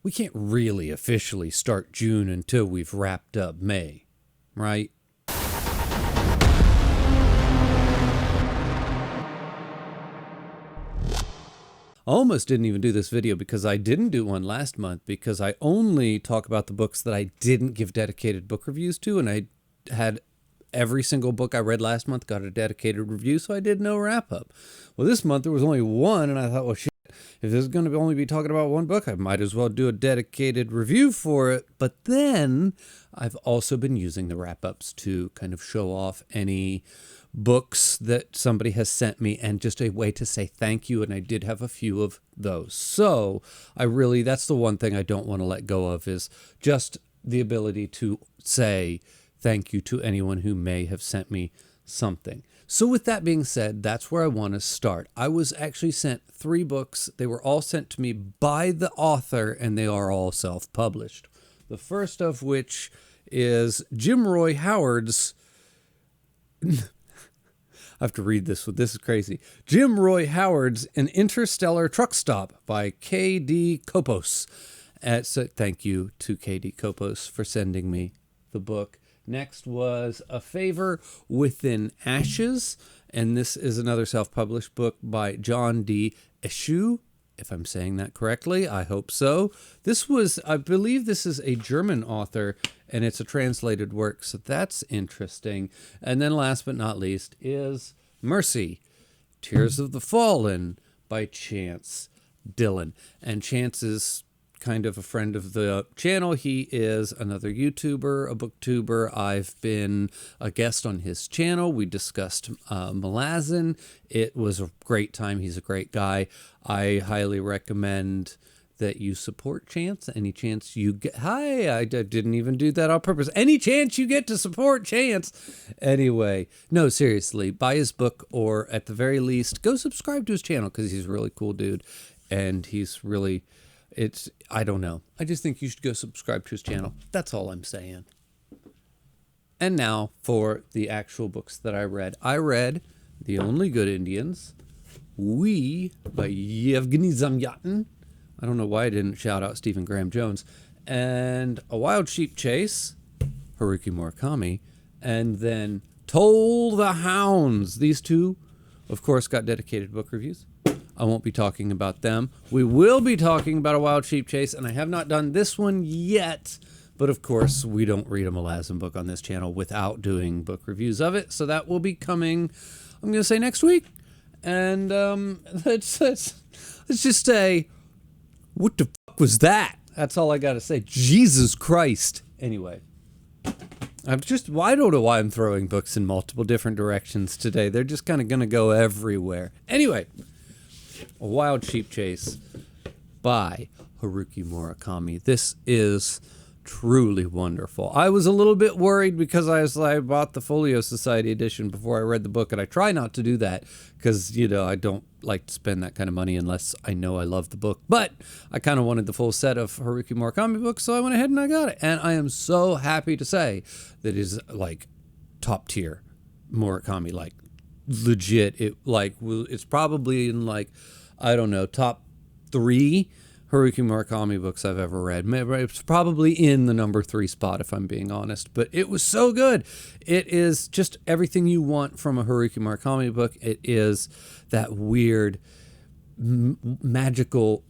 we can't really officially start June until we've wrapped up May, right? I almost didn't even do this video because I didn't do one last month because I only talk about the books that I didn't give dedicated book reviews to, and I had every single book I read last month got a dedicated review, so I did no wrap-up. Well, this month there was only one, and I thought, well, shit, if this is going to only be talking about one book, I might as well do a dedicated review for it. But then I've also been using the wrap-ups to kind of show off any books that somebody has sent me and just a way to say thank you, and I did have a few of those. So that's the one thing I don't want to let go of, is just the ability to say thank you to anyone who may have sent me something. So with that being said, that's where I want to start. I was actually sent 3 books. They were all sent to me by the author, and they are all self-published. The first of which is Jim Roy Howard's I have to read this. This is crazy. Jim Roy Howard's An Interstellar Truck Stop by K.D. Kopos. So thank you to K.D. Kopos for sending me the book. Next was A Favor Within Ashes, and this is another self-published book by John D. Eschue, if I'm saying that correctly. I hope so. I believe this is a German author, and it's a translated work, so that's interesting. And then last but not least is Mercy, Tears of the Fallen by Chance Dillon. And Chance is kind of a friend of the channel. He is another YouTuber, a booktuber. I've been a guest on his channel. We discussed Malazan. It was a great time. He's a great guy. I highly recommend that you support Chance. Any chance you get. Hi, I didn't even do that on purpose. Any chance you get to support Chance. Anyway, no, seriously, buy his book, or at the very least, go subscribe to his channel, because he's a really cool dude. And he's really, I don't know. I just think you should go subscribe to his channel. That's all I'm saying. And now for the actual books that I read. I read The Only Good Indians, We by Yevgeny Zamyatin. I don't know why I didn't shout out Stephen Graham Jones. And A Wild Sheep Chase, Haruki Murakami. And then Toll the Hounds. These two, of course, got dedicated book reviews. I won't be talking about them. We will be talking about A Wild Sheep Chase, and I have not done this one yet. But of course, we don't read a Malazan book on this channel without doing book reviews of it. So that will be coming, I'm going to say, next week. And let's just say, what the fuck was that? That's all I got to say. Jesus Christ. Anyway, I don't know why I'm throwing books in multiple different directions today. They're just kind of going to go everywhere. Anyway, A Wild Sheep Chase by Haruki Murakami. This is truly wonderful. I was a little bit worried because I bought the Folio Society edition before I read the book, and I try not to do that because, I don't like to spend that kind of money unless I know I love the book. But I kind of wanted the full set of Haruki Murakami books, so I went ahead and I got it. And I am so happy to say that it is like top tier Murakami, like legit. It's probably in I don't know, top 3 Haruki Murakami books I've ever read. It's probably in the number 3 spot, if I'm being honest. But it was so good. It is just everything you want from a Haruki Murakami book. It is that weird, magical,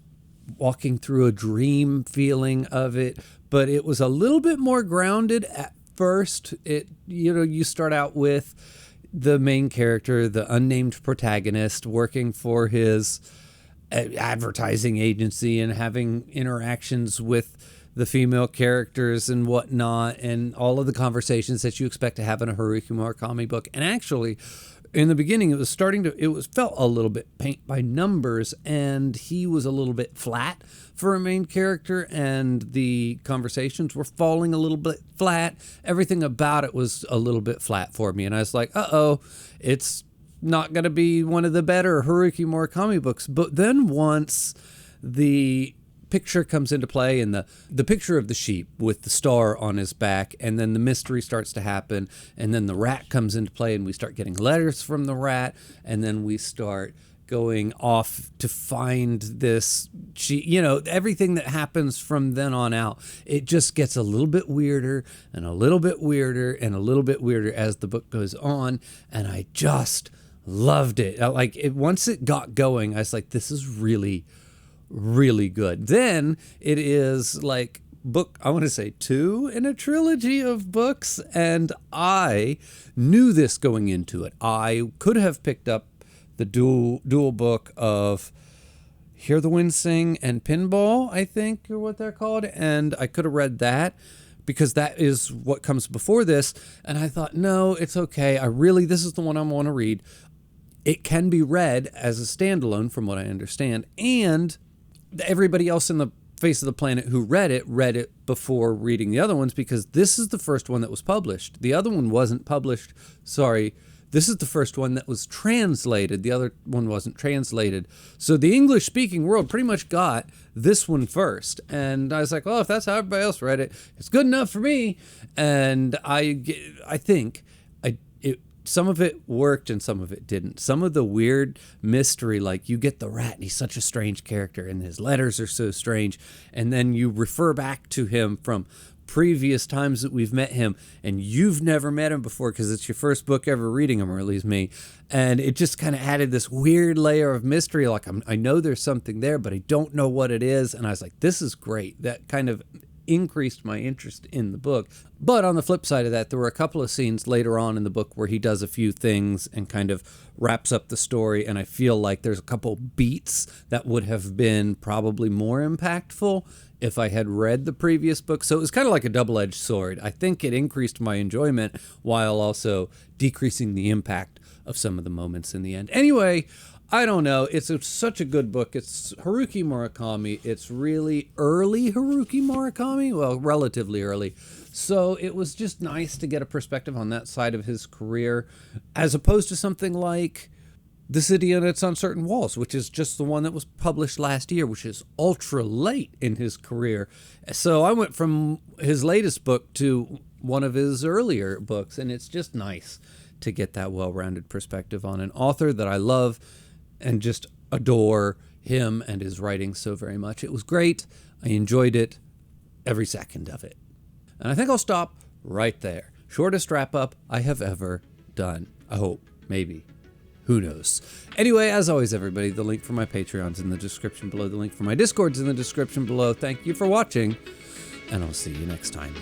walking through a dream feeling of it. But it was a little bit more grounded at first. You start out with the main character, the unnamed protagonist, working for his advertising agency and having interactions with the female characters and whatnot, and all of the conversations that you expect to have in a Haruki Murakami book. And actually, in the beginning, it felt a little bit paint by numbers, and he was a little bit flat for a main character, and the conversations were falling a little bit flat. Everything about it was a little bit flat for me, and I was like, it's not going to be one of the better Haruki Murakami books. But then once the picture comes into play, and the picture of the sheep with the star on his back, and then the mystery starts to happen, and then the rat comes into play, and we start getting letters from the rat, and then we start going off to find this. Everything that happens from then on out, it just gets a little bit weirder and a little bit weirder and a little bit weirder as the book goes on. And I just loved it. Once it got going, I was like, this is really, really good. Then it is like I want to say 2 in a trilogy of books, and I knew this going into it. I could have picked up the dual book of Hear the Wind Sing and Pinball, I think, or what they're called, and I could have read that because that is what comes before this. And I thought, no, it's okay. This is the one I want to read. It can be read as a standalone, from what I understand, and everybody else in the face of the planet who read it before reading the other ones, because this is the first one that was published. The other one wasn't published. Sorry. This is the first one that was translated. The other one wasn't translated. So the English-speaking world pretty much got this one first. And I was like, well, if that's how everybody else read it, it's good enough for me. And I think some of it worked and some of it didn't. Some of the weird mystery, like you get the rat and he's such a strange character and his letters are so strange. And then you refer back to him from previous times that we've met him and you've never met him before because it's your first book ever reading him, or at least me. And it just kind of added this weird layer of mystery. Like I know there's something there, but I don't know what it is. And I was like, this is great. That kind of increased my interest in the book. But on the flip side of that, there were a couple of scenes later on in the book where he does a few things and kind of wraps up the story, and I feel like there's a couple beats that would have been probably more impactful if I had read the previous book. So it was kind of like a double-edged sword. I think it increased my enjoyment while also decreasing the impact of some of the moments in the end. Anyway, I don't know. It's such a good book. It's Haruki Murakami. It's really early Haruki Murakami. Well, relatively early. So it was just nice to get a perspective on that side of his career, as opposed to something like The City and Its Uncertain Walls, which is just the one that was published last year, which is ultra late in his career. So I went from his latest book to one of his earlier books, and it's just nice to get that well-rounded perspective on an author that I love and just adore him and his writing so very much. It was great. I enjoyed it, every second of it. And I think I'll stop right there. Shortest wrap-up I have ever done. I hope. Maybe. Who knows? Anyway, as always, everybody, the link for my Patreon's in the description below. The link for my Discord's in the description below. Thank you for watching, and I'll see you next time.